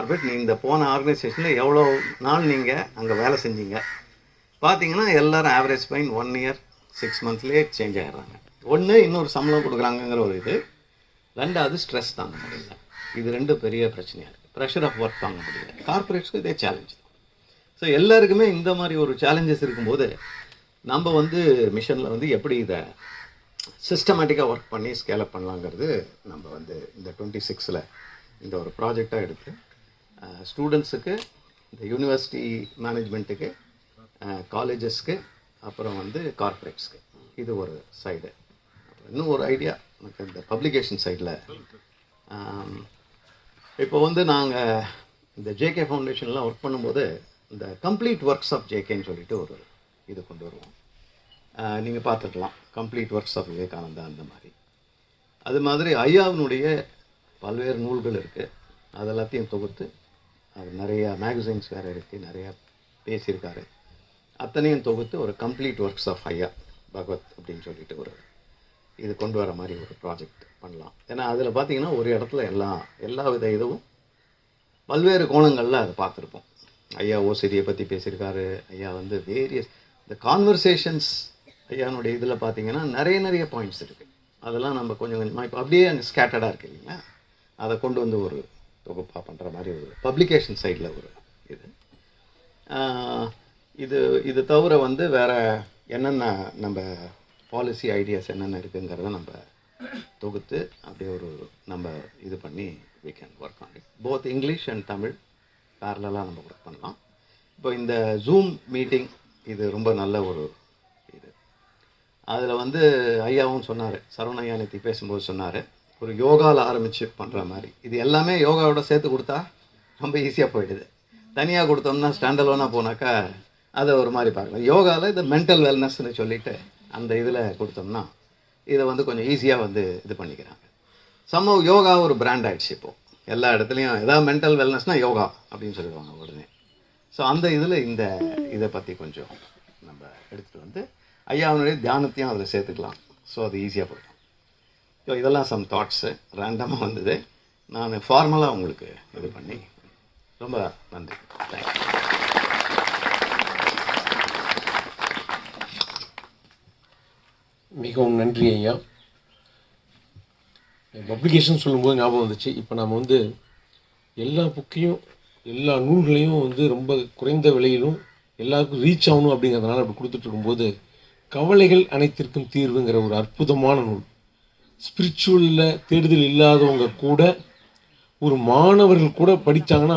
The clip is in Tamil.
கார்பரேட் இந்த போன ஆர்கனைசேஷனில் எவ்வளோ நாள் நீங்கள் அங்கே வேலை செஞ்சீங்க பார்த்தீங்கன்னா எல்லாரும் ஆவரேஜ் பைன் 1 இயர் 6 மந்த்லேயே சேஞ்ச் ஆகிடுறாங்க. ஒன்று இன்னொரு சம்பளம் கொடுக்குறாங்கங்கிற ஒரு இது, ரெண்டாவது ஸ்ட்ரெஸ் தாங்க முடியல. இது 2 பெரிய பிரச்சனையாக இருக்குது. ப்ரெஷர் ஆஃப் ஒர்க் தாங்க முடியல. கார்பரேட்ஸ்க்கு இதே சேலஞ்ச் தான். ஸோ எல்லாருக்குமே இந்த மாதிரி ஒரு சேலஞ்சஸ் இருக்கும்போது நம்ம மிஷனில் எப்படி இதை சிஸ்டமேட்டிக்காக ஒர்க் பண்ணி ஸ்கேலப் பண்ணலாங்கிறது நம்ம இந்த 26ல் இந்த ஒரு ப்ராஜெக்டாக எடுத்து ஸ்டூடெண்ட்ஸுக்கு, இந்த யூனிவர்சிட்டி மேனேஜ்மெண்ட்டுக்கு, காலேஜஸ்க்கு, அப்புறம் கார்ப்பரேட்ஸ்க்கு இது ஒரு சைடு. இன்னும் ஒரு ஐடியா எனக்கு இந்த பப்ளிகேஷன் சைடில் இப்போ நாங்கள் இந்த ஜேகே ஃபவுண்டேஷன்லாம் ஒர்க் பண்ணும்போது இந்த கம்ப்ளீட் ஒர்க்ஸ் ஆஃப் ஜேகேன்னு சொல்லிட்டு ஒரு இது கொண்டு வருவோம். நீங்கள் பார்த்துக்கலாம், கம்ப்ளீட் ஒர்க்ஸ் ஆஃப் விவேகானந்தா அந்த மாதிரி. அது மாதிரி ஐயாவினுடைய பல்வேறு நூல்கள் இருக்குது. அது எல்லாத்தையும் தொகுத்து அவர் நிறையா மேகசைன்ஸ் வேறு இருக்குது, நிறையா பேசியிருக்காரு. அத்தனையும் தொகுத்து ஒரு கம்ப்ளீட் ஒர்க்ஸ் ஆஃப் ஐயா பகவத் அப்படின்னு சொல்லிட்டு ஒரு இது கொண்டு வர மாதிரி ஒரு ப்ராஜெக்ட் பண்ணலாம். ஏன்னா அதில் பார்த்தீங்கன்னா ஒரு இடத்துல எல்லா வித இதுவும் பல்வேறு கோணங்களில் அதை பார்த்துருப்போம். ஐயா ஓசிடியை பற்றி பேசியிருக்காரு. ஐயா வேரியஸ் இந்த கான்வர்சேஷன்ஸ் ஐயானுடைய இதில் பார்த்தீங்கன்னா நிறைய பாயிண்ட்ஸ் இருக்குது. அதெல்லாம் நம்ம கொஞ்சம் கொஞ்சமாக இப்போ அப்படியே அங்கே ஸ்கேட்டர்டாக இருக்குது இல்லைங்களா, அதை கொண்டு ஒரு தொகுப்பாக பண்ணுற மாதிரி ஒரு பப்ளிகேஷன் சைடில் ஒரு இது தவிர வேறு என்னென்ன நம்ம பாலிசி ஐடியாஸ் என்னென்ன இருக்குங்கிறத நம்ம தொகுத்து அப்படியே ஒரு நம்ம இது பண்ணி we can work on it. Both English and Tamil பேரலாக நம்ம ஒர்க் பண்ணலாம். இப்போ இந்த ஜூம் மீட்டிங் இது ரொம்ப நல்ல ஒரு இது. அதில் ஐயாவும் சொன்னார், சரவண ஐயா நேற்று பேசும்போது சொன்னார், ஒரு யோகாவில் ஆரம்பித்து பண்ணுற மாதிரி. இது எல்லாமே யோகாவோட சேர்த்து கொடுத்தா ரொம்ப ஈஸியாக போயிடுது. தனியாக கொடுத்தோம்னா ஸ்டாண்டலோனாக போனாக்கா அதை ஒரு மாதிரி பார்க்கலாம். யோகாவில் இந்த மென்டல் வெல்னஸ்ன்னு சொல்லிவிட்டு அந்த இதில் கொடுத்தோம்னா இதை கொஞ்சம் ஈஸியாக இது பண்ணிக்கிறாங்க. யோகா ஒரு பிராண்ட் ஆகிடுச்சு இப்போது. எல்லா இடத்துலையும் ஏதாவது மென்டல் வெல்னஸ்னால் யோகா அப்படின்னு சொல்லிடுவாங்க உடனே. ஸோ அந்த இதில் இதை பற்றி கொஞ்சம் நம்ம எடுத்துகிட்டு ஐயாவுடைய தியானத்தையும் அதில் சேர்த்துக்கலாம். ஸோ அது ஈஸியாக போய்டும். ஸோ இதெல்லாம் சம் தாட்ஸு ரேண்டமாக வந்தது. நான் ஃபார்மலாக உங்களுக்கு இது பண்ணி ரொம்ப நன்றி. தேங்க்யூ. மிகவும் நன்றி ஐயா. பப்ளிகேஷன் சொல்லும்போது ஞாபகம் வந்துச்சு. இப்போ நாம் எல்லா புக்கையும் எல்லா நூல்களையும் ரொம்ப குறைந்த விலையிலும் எல்லாருக்கும் ரீச் ஆகணும் அப்படிங்கிறதுனால அப்படி கொடுத்துட்டு இருக்கும்போது கவலைகள் அனைத்திற்கும் தீர்வுங்கிற ஒரு அற்புதமான நூல், ஸ்பிரிச்சுவலில் தேடுதல் இல்லாதவங்க கூட, ஒரு மாணவர்கள் கூட படித்தாங்கன்னா